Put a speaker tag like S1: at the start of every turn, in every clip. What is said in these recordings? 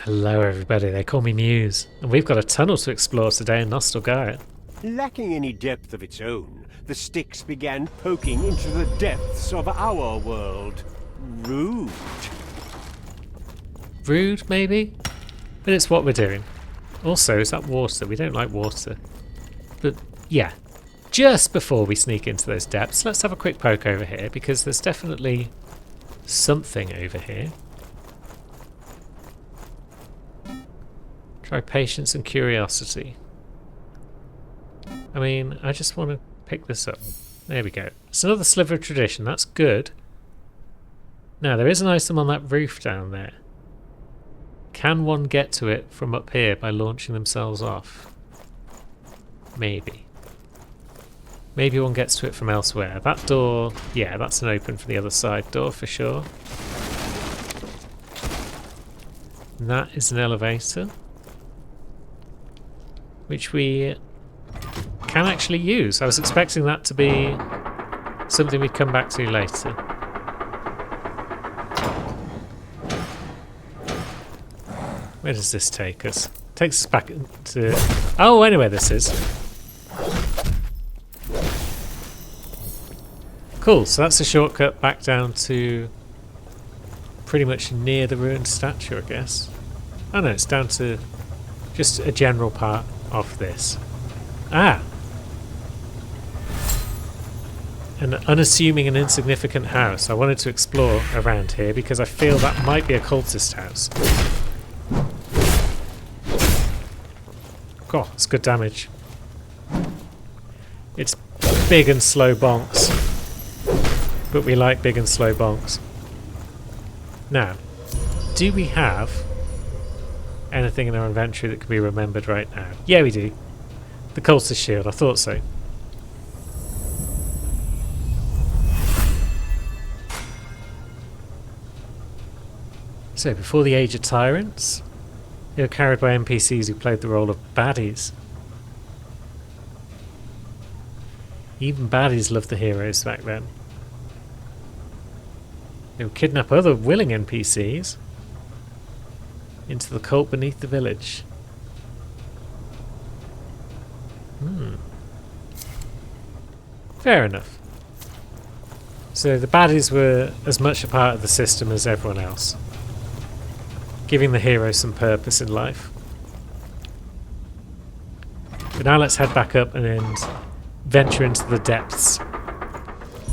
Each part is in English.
S1: Hello everybody, they call me Muse, and we've got a tunnel to explore today in Nostalgaia.
S2: Lacking any depth of its own, the Styx began poking into the depths of our world. Rude.
S1: Rude, maybe? But it's what we're doing. Also, is that water? We don't like water. But yeah, just before we sneak into those depths, let's have a quick poke over here, because there's definitely something over here. Try patience and curiosity. I mean, I just want to pick this up. There we go. It's another sliver of tradition. That's good. Now, there is an item on that roof down there. Can one get to it from up here by launching themselves off? Maybe. Maybe one gets to it from elsewhere. That door, yeah, that's an open for the other side door for sure. And that is an elevator, which we can actually use. I was expecting that to be something we'd come back to later. Where does this take us? Takes us back to... Oh, I know where this is. Cool, so that's a shortcut back down to pretty much near the ruined statue, I guess. Oh no, it's down to just a general part of this. Ah! An unassuming and insignificant house. I wanted to explore around here because I feel that might be a cultist house. God, it's good damage. It's big and slow bonks. But we like big and slow bonks. Now, do we have anything in our inventory that can be remembered right now? Yeah, we do. The cultist shield, I thought so. So, before the Age of Tyrants, they were carried by NPCs who played the role of baddies. Even baddies loved the heroes back then. They would kidnap other willing NPCs into the cult beneath the village. Fair enough. So the baddies were as much a part of the system as everyone else, giving the hero some purpose in life. But now let's head back up and venture into the depths.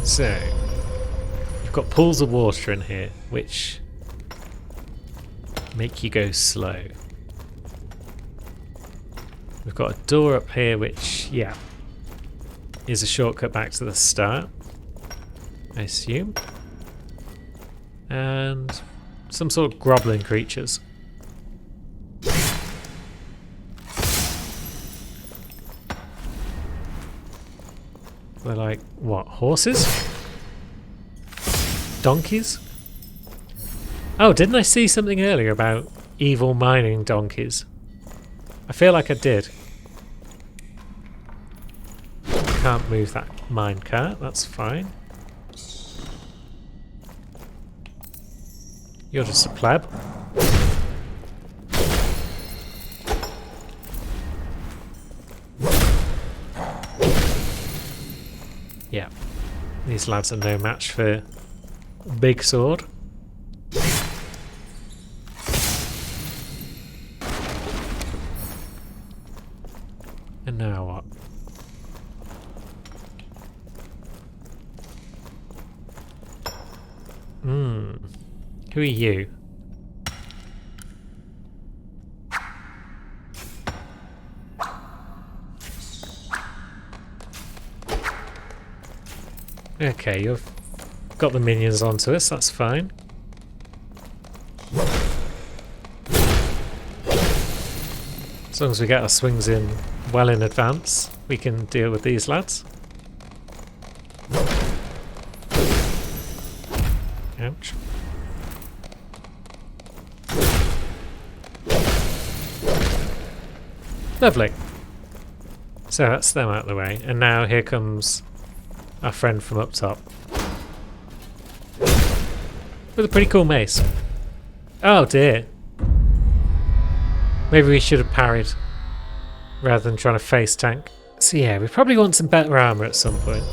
S1: So, we've got pools of water in here, which make you go slow. We've got a door up here which, yeah, is a shortcut back to the start, I assume. And some sort of groveling creatures. They're like, what, horses? Donkeys? Oh, didn't I see something earlier about evil mining donkeys? I feel like I did. Can't move that minecart, that's fine. You're just a pleb. Yeah, these lads are no match for big sword. And now what? Who are you? Okay, you've got the minions onto us, that's fine. As long as we get our swings in well in advance, we can deal with these lads. Ouch. Lovely. So that's them out of the way, and now here comes our friend from up top. With a pretty cool mace. Oh dear. Maybe we should have parried rather than trying to face tank. So yeah, we probably want some better armor at some point.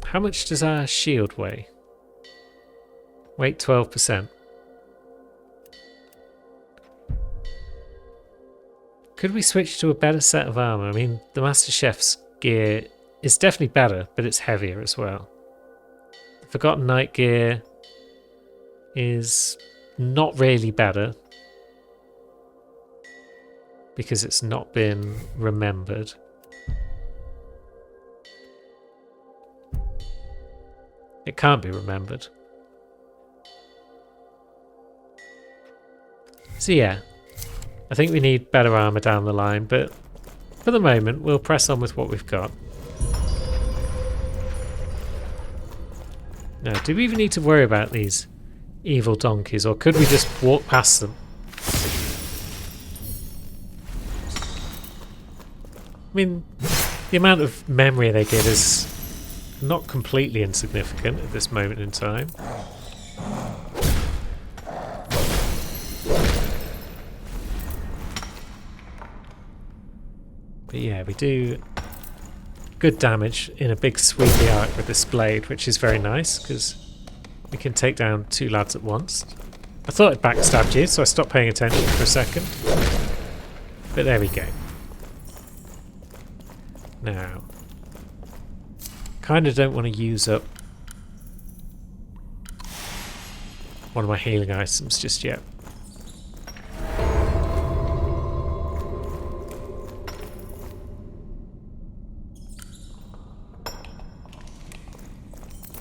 S1: How much does our shield weigh? Weight 12%. Could we switch to a better set of armor? I mean, the Master Chef's gear is definitely better, but it's heavier as well. Forgotten Night gear is not really better because it's not been remembered. It can't be remembered. So yeah, I think we need better armor down the line, but for the moment we'll press on with what we've got. Now, do we even need to worry about these evil donkeys, or could we just walk past them? I mean, the amount of memory they give is not completely insignificant at this moment in time. But yeah, we do good damage in a big sweepy arc with this blade, which is very nice because we can take down two lads at once. I thought it backstabbed you, so I stopped paying attention for a second. But there we go. Now, kind of don't want to use up one of my healing items just yet.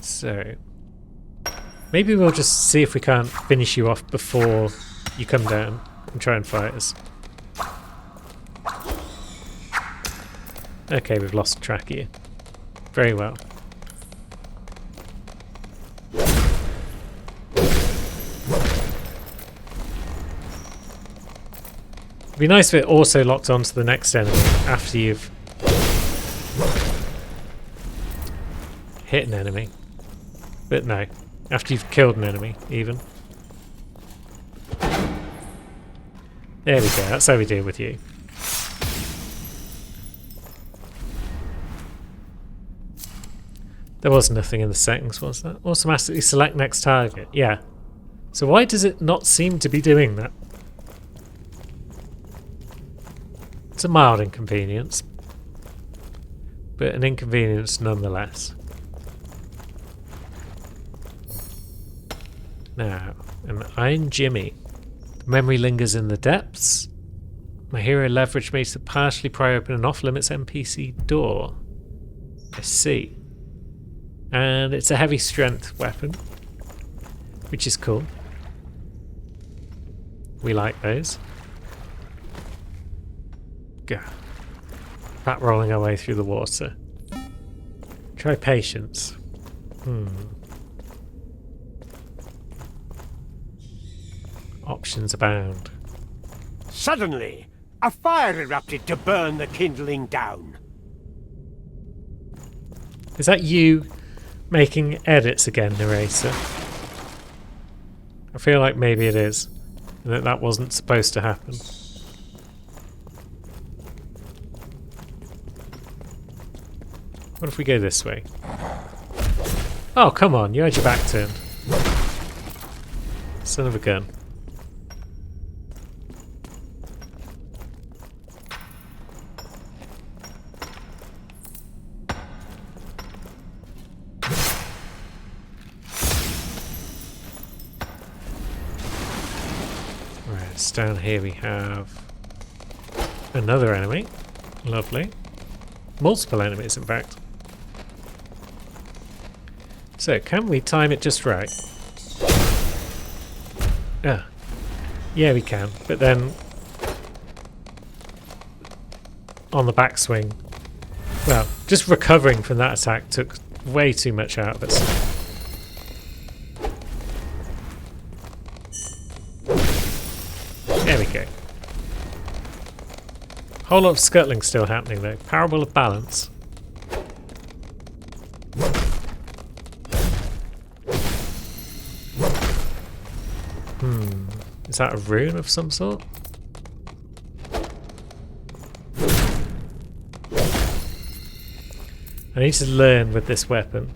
S1: So, maybe we'll just see if we can't finish you off before you come down and try and fight us. Okay, we've lost track here. Very well. It'd be nice if it also locked onto the next enemy after you've hit an enemy. But no, after you've killed an enemy, even. There we go, that's how we deal with you. There was nothing in the settings, was there? Automatically select next target, yeah. So why does it not seem to be doing that? It's a mild inconvenience, but an inconvenience nonetheless. Now, an Iron Jimmy. The memory lingers in the depths. My hero leveraged me to partially pry open an off-limits NPC door. I see. And it's a heavy strength weapon, which is cool. We like those. Gah. Bat rolling our way through the water. Try patience. Options abound.
S2: Suddenly, a fire erupted to burn the kindling down.
S1: Is that you making edits again, narrator? I feel like maybe it is, and that wasn't supposed to happen. What if we go this way? Oh, come on, you had your back turned. Son of a gun. Down here we have another enemy. Lovely. Multiple enemies, in fact. So, can we time it just right? Yeah, we can. But then, on the backswing, well, just recovering from that attack took way too much out of us. There we go. Whole lot of scuttling still happening though. Parable of balance. Is that a rune of some sort? I need to learn with this weapon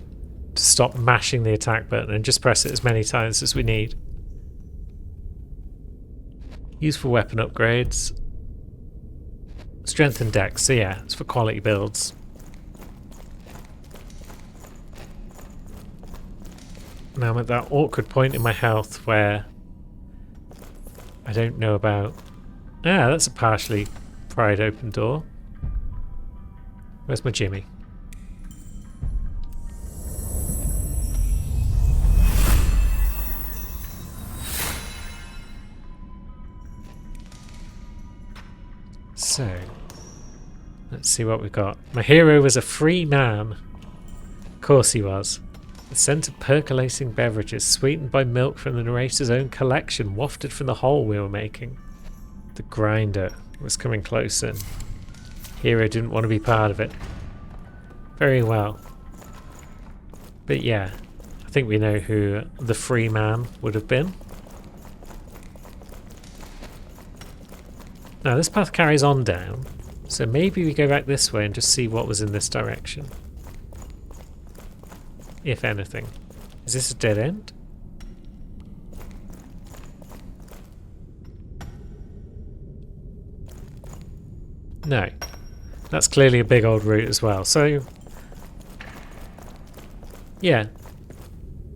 S1: to stop mashing the attack button and just press it as many times as we need. Useful weapon upgrades. Strength and dex, so yeah, it's for quality builds. Now I'm at that awkward point in my health where I don't know about... Ah, that's a partially pried open door. Where's my Jimmy? So, let's see what we've got. My hero was a free man. Of course he was. The scent of percolating beverages, sweetened by milk from the narrator's own collection, wafted from the hole we were making. The grinder was coming close in. Hero didn't want to be part of it. Very well. But yeah, I think we know who the free man would have been. Now this path carries on down, so maybe we go back this way and just see what was in this direction. If anything. Is this a dead end? No. That's clearly a big old route as well, so... yeah.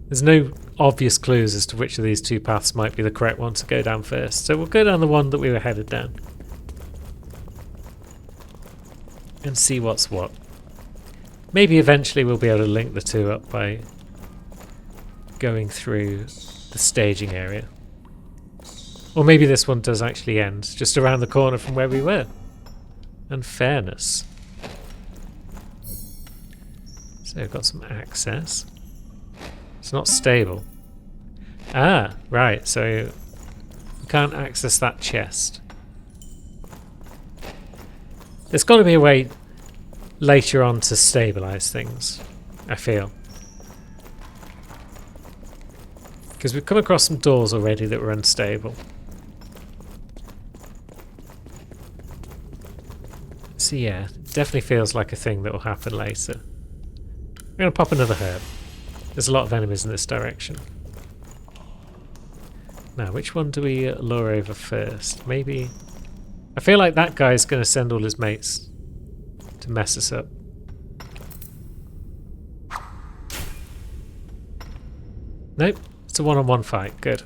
S1: There's no obvious clues as to which of these two paths might be the correct one to go down first, so we'll go down the one that we were headed down. And see what's what. Maybe eventually we'll be able to link the two up by going through the staging area. Or maybe this one does actually end just around the corner from where we were. Unfairness. So we've got some access. It's not stable. Ah, right, so we can't access that chest. There's got to be a way later on to stabilise things, I feel. Because we've come across some doors already that were unstable. So yeah, it definitely feels like a thing that will happen later. I'm going to pop another herb. There's a lot of enemies in this direction. Now, which one do we lure over first? Maybe... I feel like that guy's going to send all his mates to mess us up. Nope, it's a one-on-one fight. Good.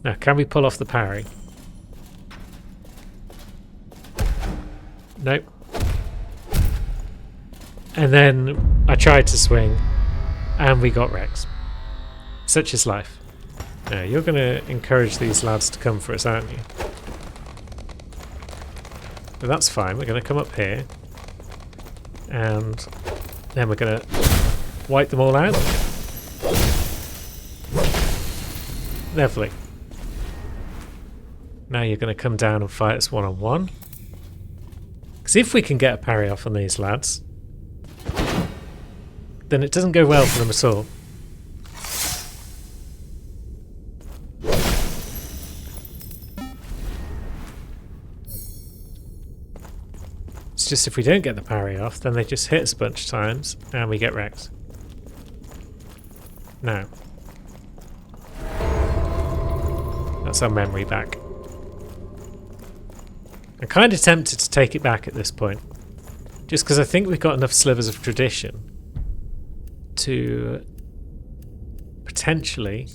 S1: Now, can we pull off the parry? Nope. And then I tried to swing, and we got wrecked. Such is life. Now, you're going to encourage these lads to come for us, aren't you? But that's fine. We're going to come up here, and then we're going to wipe them all out. Lovely. Now you're going to come down and fight us one-on-one. Because if we can get a parry off on these lads, then it doesn't go well for them at all. It's just if we don't get the parry off, then they just hit us a bunch of times and we get wrecked. Now. That's our memory back. I'm kind of tempted to take it back at this point. Just because I think we've got enough slivers of tradition to potentially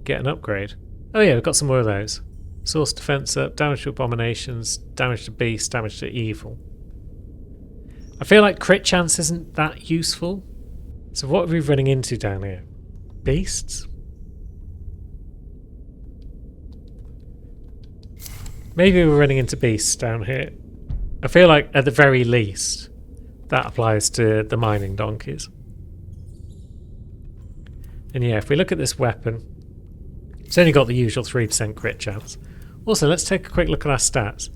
S1: get an upgrade. Oh yeah, we've got some more of those. Source defense up, damage to abominations, damage to beasts, damage to evil. I feel like crit chance isn't that useful. So what are we running into down here? Beasts? Maybe we're running into beasts down here. I feel like at the very least that applies to the mining donkeys. And yeah, if we look at this weapon, it's only got the usual 3% crit chance. Also, let's take a quick look at our stats.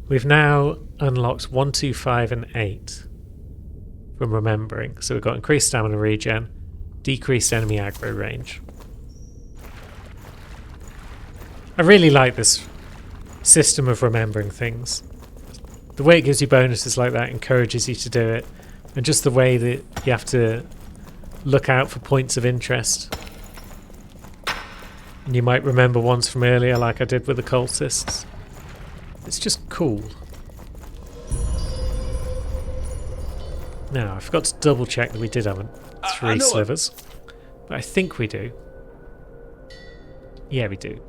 S1: We've now unlocked 1, 2, 5 and 8 from remembering. So we've got increased stamina regen, decreased enemy aggro range. I really like this system of remembering things. The way it gives you bonuses like that encourages you to do it, and just the way that you have to look out for points of interest. And you might remember ones from earlier, like I did with the cultists. It's just cool. Now, I forgot to double check that we did have 3 slivers. But I think we do. Yeah, we do.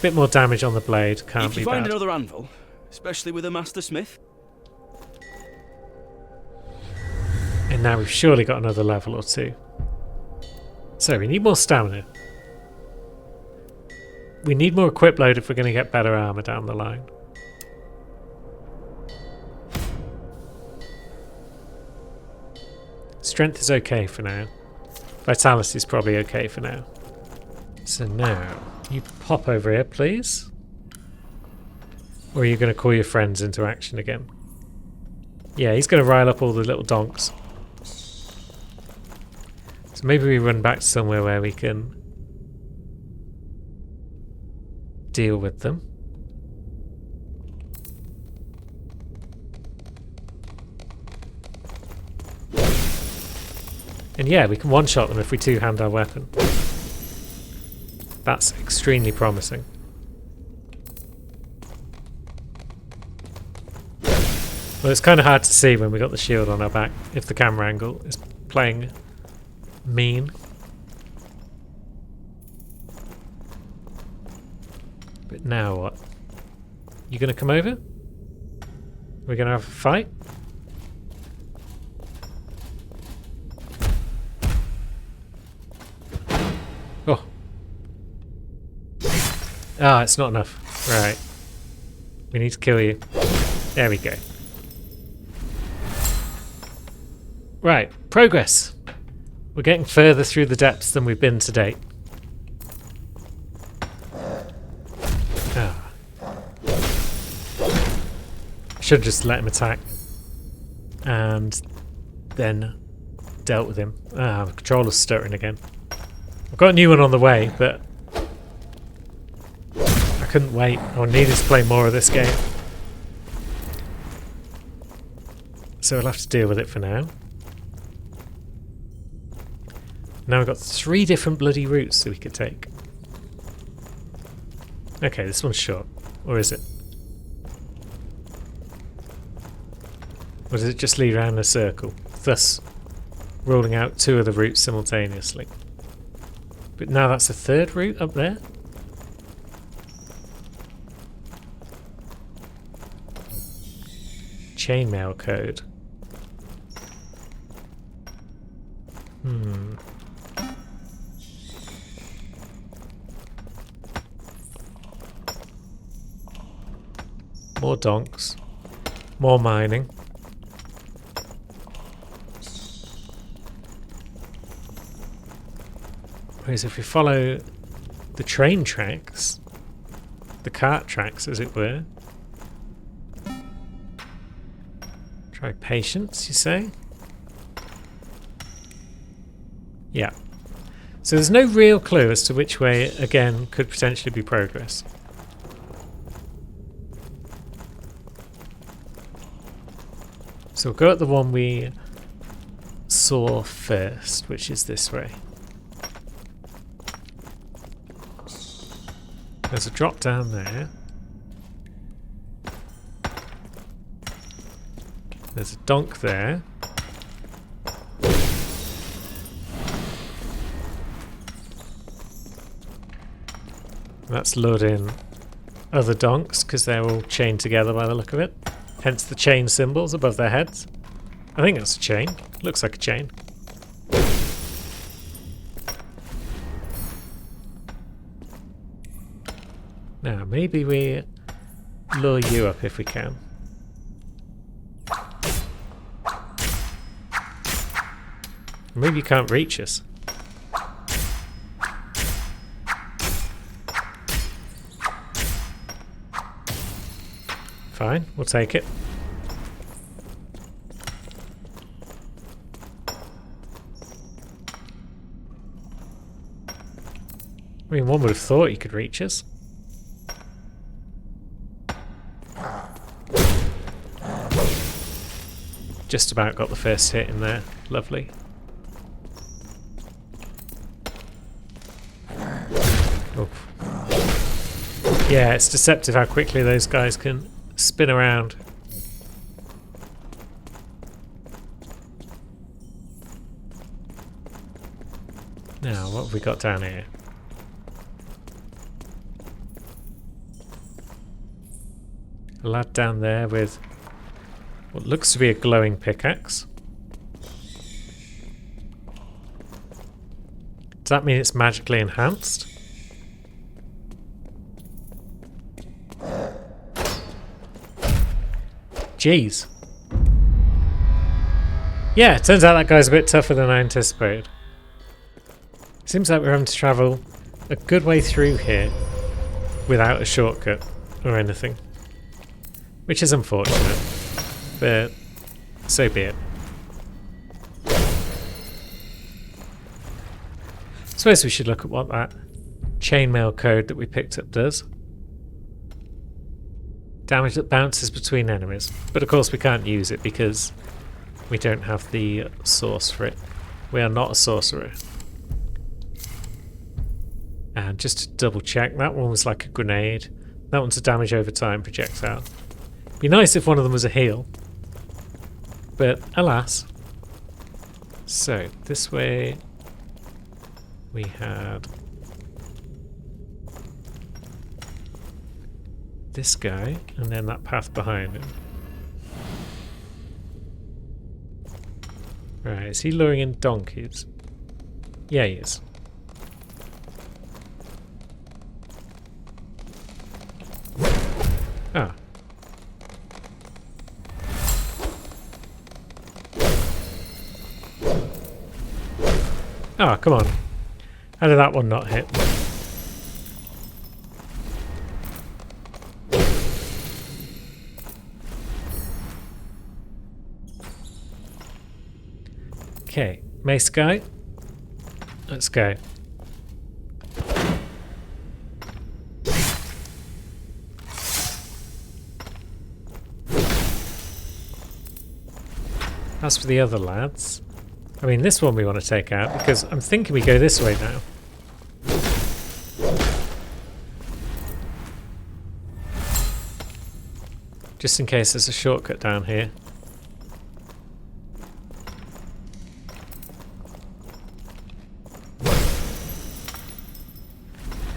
S1: Bit more damage on the blade, can't be bad.
S3: If you find another anvil, especially with a master smith.
S1: And now we've surely got another level or 2. So we need more stamina. We need more equip load if we're going to get better armor down the line. Strength is okay for now. Vitality is probably okay for now. So now, you pop over here, please. Or are you going to call your friends into action again? Yeah, he's going to rile up all the little donks. So maybe we run back to somewhere where we can deal with them. And yeah, we can one-shot them if we two-hand our weapon. That's extremely promising. Well, it's kind of hard to see when we got the shield on our back, if the camera angle is playing mean. But now what? You gonna come over? We're gonna have a fight? Oh. Ah, it's not enough. Right. We need to kill you. There we go. Right, progress. We're getting further through the depths than we've been to date. Ah. Should have just let him attack. And then dealt with him. Ah, the controller's stuttering again. I've got a new one on the way, but I couldn't wait. I needed to play more of this game. So I'll have to deal with it for now. Now we've got 3 different bloody routes that we could take. Okay, this one's short. Or is it? Or does it just lead around in a circle, thus ruling out 2 of the routes simultaneously? But now that's a 3rd route up there? Chainmail code. More donks. More mining. Whereas if we follow the train tracks, the cart tracks as it were. Try patience, you say? Yeah. So there's no real clue as to which way, again, could potentially be progress. So we'll go at the one we saw first, which is this way. There's a drop down there. There's a donk there. That's loading other donks because they're all chained together by the look of it. Hence the chain symbols above their heads. I think that's a chain. Looks like a chain. Now, maybe we lure you up if we can. Maybe you can't reach us. Fine, we'll take it. mean, one would have thought he could reach us. Just about got the first hit in there. Lovely. Oof. Yeah, it's deceptive how quickly those guys can spin around. Now, what have we got down here? A lad down there with what looks to be a glowing pickaxe. Does that mean it's magically enhanced? Jeez. Yeah, it turns out that guy's a bit tougher than I anticipated. Seems like we're having to travel a good way through here without a shortcut or anything. Which is unfortunate, but so be it. I suppose we should look at what that chainmail code that we picked up does. Damage that bounces between enemies. But of course we can't use it because we don't have the source for it. We are not a sorcerer. And just to double check, that one was like a grenade. That one's a damage over time projectile. Be nice if one of them was a heal. But alas. So, this way we had this guy, and then that path behind him. Right, is he luring in donkeys? Yeah, he is. Ah. Ah, come on. How did that one not hit? Okay, mace guy. Let's go. As for the other lads, I mean, this one we want to take out because I'm thinking we go this way now. Just in case there's a shortcut down here.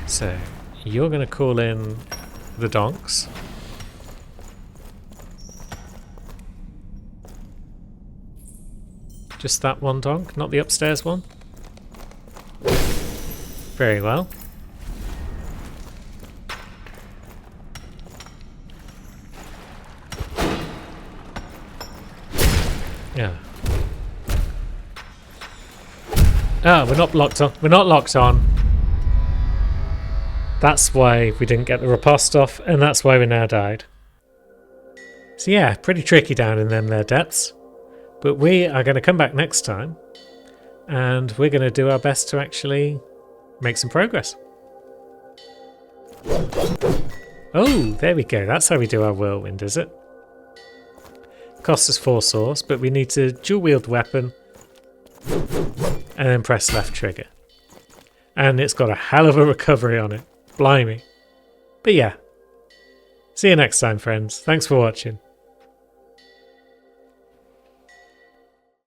S1: So, you're going to call in the donks. Just that one donk, not the upstairs one? Very well. Yeah. Ah, we're not locked on. We're not locked on. That's why we didn't get the riposte off, and that's why we now died. So yeah, pretty tricky down in them there depths. But we are going to come back next time, and we're going to do our best to actually make some progress. Oh, there we go. That's how we do our whirlwind, is it? Costs us 4 swords, but we need to dual wield weapon and then press left trigger. And it's got a hell of a recovery on it. Blimey. But yeah. See you next time, friends. Thanks for watching.